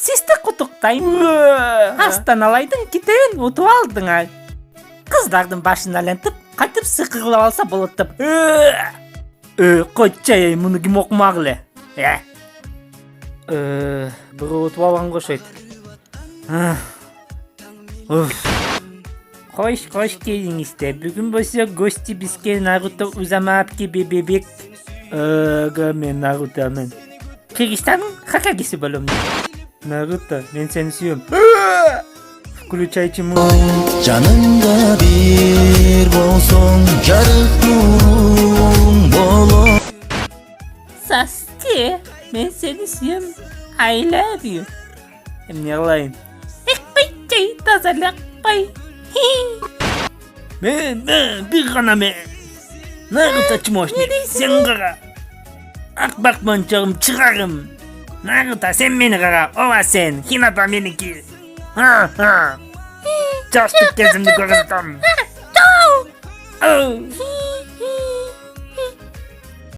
Sizді құттықтаймын. Астаналайдың кітебін ұтып алдыңар. Қыздардың башын айлантып, қайтып сықырлап алса болыттып. Қойчай, мұны кім оқымағылы? Бір ұтып алған қошайды. Қош келіңізді. Бүгін болса гости бізге Наруто Узама апке бебек. Мен Нарутомен. Киргизстанның Хокагесі болымды. Наруто, мен сені сүйем. Включайте музыку. Жаныңда бір болсын, жарық нұрың болу. Саске, мен сені сүйем. I love you. Не қылайын? Қойчай, тазалақпай. Мен, бір ғана мен. Наруто чмошник, сен қара. Ақбақ моншағым шығарым. Наруто, сен мені қара, ова сен, Хината менікі. Жастық кезімді көрсетем.